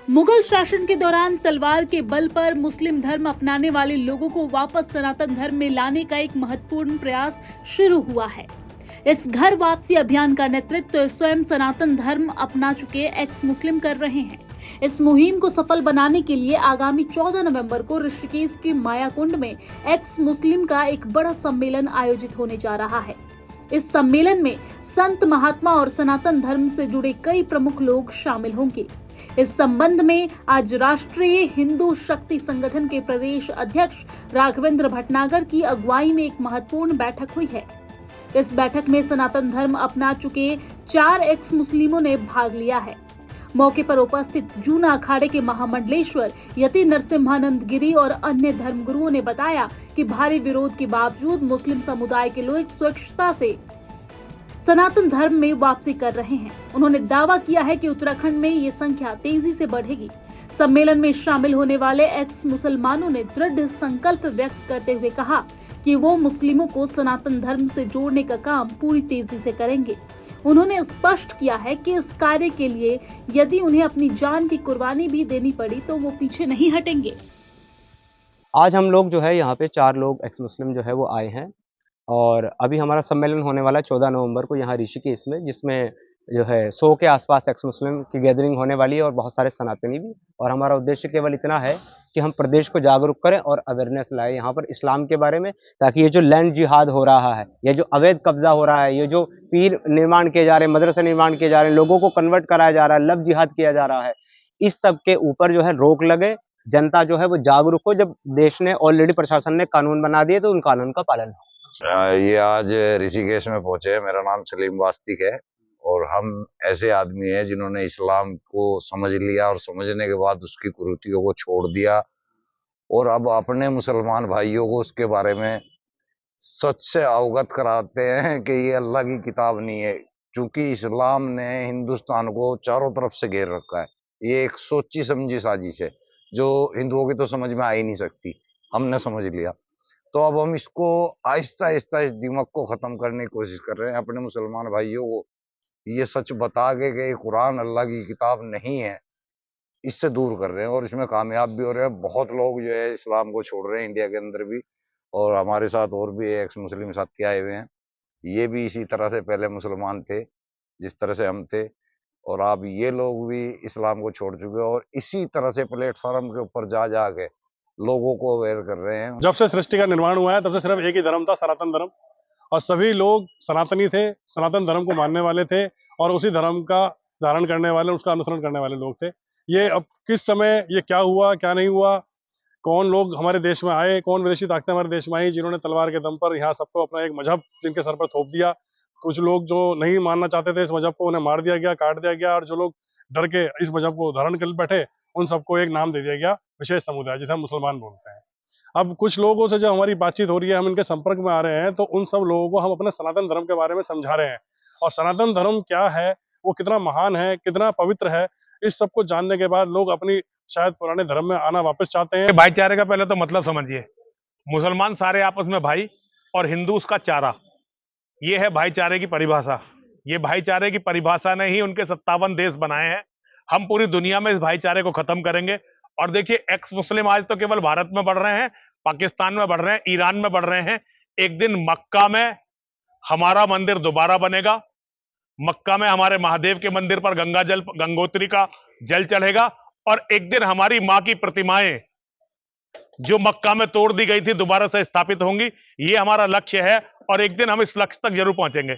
मुगल शासन के दौरान तलवार के बल पर मुस्लिम धर्म अपनाने वाले लोगों को वापस सनातन धर्म में लाने का एक महत्वपूर्ण प्रयास शुरू हुआ है। इस घर वापसी अभियान का नेतृत्व स्वयं सनातन धर्म अपना चुके एक्स मुस्लिम कर रहे हैं। इस मुहिम को सफल बनाने के लिए आगामी 14 नवंबर को ऋषिकेश के मायाकुंड में एक्स मुस्लिम का एक बड़ा सम्मेलन आयोजित होने जा रहा है। इस सम्मेलन में संत, महात्मा और सनातन धर्म से जुड़े कई प्रमुख लोग शामिल होंगे। इस संबंध में आज राष्ट्रीय हिंदू शक्ति संगठन के प्रदेश अध्यक्ष राघवेंद्र भटनागर की अगुवाई में एक महत्वपूर्ण बैठक हुई है। इस बैठक में सनातन धर्म अपना चुके 4 एक्स मुस्लिमों ने भाग लिया है। मौके पर उपस्थित जूना अखाड़े के महामंडलेश्वर यति नरसिम्हानंद गिरी और अन्य धर्मगुरुओं ने बताया कि भारी विरोध के बावजूद मुस्लिम समुदाय के लोग स्वच्छता से सनातन धर्म में वापसी कर रहे हैं। उन्होंने दावा किया है कि उत्तराखंड में ये संख्या तेजी से बढ़ेगी। सम्मेलन में शामिल होने वाले एक्स मुसलमानों ने दृढ़ संकल्प व्यक्त करते हुए कहा कि वो मुस्लिमों को सनातन धर्म से जोड़ने का काम पूरी तेजी से करेंगे। उन्होंने स्पष्ट किया है कि इस कार्य के लिए यदि उन्हें अपनी जान की कुर्बानी भी देनी पड़ी तो वो पीछे नहीं हटेंगे। आज हम लोग जो है यहाँ पे 4 लोग एक्स मुस्लिम जो है वो आए हैं और अभी हमारा सम्मेलन होने वाला है 14 नवंबर को यहाँ ऋषिकेश में, जिसमें जो है 100 के आसपास एक्स मुस्लिम की गैदरिंग होने वाली है और बहुत सारे सनातनी भी। और हमारा उद्देश्य केवल इतना है कि हम प्रदेश को जागरूक करें और अवेयरनेस लाएं यहाँ पर इस्लाम के बारे में, ताकि ये जो लैंड जिहाद हो रहा है, ये जो अवैध कब्जा हो रहा है, ये जो पीर निर्माण किए जा रहे हैं, मदरसे निर्माण किए जा रहे हैं, लोगों को कन्वर्ट कराया जा रहा है, लव जिहाद किया जा रहा है, इस सब के ऊपर जो है रोक लगे, जनता जो है वो जागरूक हो। जब देश ने ऑलरेडी प्रशासन ने कानून बना दिए तो उन कानून का पालन हो। ये आज ऋषिकेश में पहुंचे। मेरा नाम सलीम वास्तिक है और हम ऐसे आदमी हैं जिन्होंने इस्लाम को समझ लिया और समझने के बाद उसकी कुरीतियों को छोड़ दिया और अब अपने मुसलमान भाइयों को उसके बारे में सच से अवगत कराते हैं कि ये अल्लाह की किताब नहीं है। क्योंकि इस्लाम ने हिंदुस्तान को चारों तरफ से घेर रखा है। ये एक सोची समझी साजिश है जो हिंदुओं की तो समझ में आ ही नहीं सकती। हमने समझ लिया तो अब हम इसको आहिस्ता आहिस्ता इस दिमाग को खत्म करने की कोशिश कर रहे हैं। अपने मुसलमान भाइयों को ये सच बता के कि कुरान अल्लाह की किताब नहीं है, इससे दूर कर रहे हैं और इसमें कामयाब भी हो रहे हैं। बहुत लोग जो है इस्लाम को छोड़ रहे हैं इंडिया के अंदर भी, और हमारे साथ और भी एक्स मुस्लिम साथी आए हुए हैं। ये भी इसी तरह से पहले मुसलमान थे जिस तरह से हम थे, और अब ये लोग भी इस्लाम को छोड़ चुके हैं और इसी तरह से प्लेटफॉर्म के ऊपर जा के लोगों को अवेयर कर रहे हैं। जब से सृष्टि का निर्माण हुआ है तब से सिर्फ एक ही धर्म था, सनातन धर्म, और सभी लोग सनातनी थे, सनातन धर्म को मानने वाले थे और उसी धर्म का धारण करने वाले, उसका अनुसरण करने वाले लोग थे। ये अब किस समय ये क्या हुआ क्या नहीं हुआ, कौन लोग हमारे देश में आए, कौन विदेशी ताकतें हमारे देश में आई जिन्होंने तलवार के दम पर यहाँ सबको अपना एक मजहब जिनके सर पर थोप दिया। कुछ लोग जो नहीं मानना चाहते थे इस मजहब को, उन्हें मार दिया गया, काट दिया गया, और जो लोग डर के इस मजहब को धारण कर बैठे उन सबको एक नाम दे दिया गया, विशेष समुदाय, जिसे हम मुसलमान बोलते हैं। अब कुछ लोगों से जब हमारी बातचीत हो रही है, हम इनके संपर्क में आ रहे हैं, तो उन सब लोगों को हम अपने सनातन धर्म के बारे में समझा रहे हैं और सनातन धर्म क्या है, वो कितना महान है, कितना पवित्र है, इस सब को जानने के बाद लोग अपनी शायद पुराने धर्म में आना वापस चाहते हैं। भाईचारे का पहले तो मतलब समझिए, मुसलमान सारे आपस में भाई और हिंदू उसका चारा, ये है भाईचारे की परिभाषा। ये भाईचारे की परिभाषा ने ही उनके 57 देश बनाए हैं। हम पूरी दुनिया में इस भाईचारे को खत्म करेंगे। और देखिए, एक्स मुस्लिम आज तो केवल भारत में बढ़ रहे हैं, पाकिस्तान में बढ़ रहे हैं, ईरान में बढ़ रहे हैं। एक दिन मक्का में हमारा मंदिर दोबारा बनेगा। मक्का में हमारे महादेव के मंदिर पर गंगोत्री का जल चढ़ेगा और एक दिन हमारी मां की प्रतिमाएं जो मक्का में तोड़ दी गई थी दोबारा से स्थापित होंगी। ये हमारा लक्ष्य है और एक दिन हम इस लक्ष्य तक जरूर पहुंचेंगे।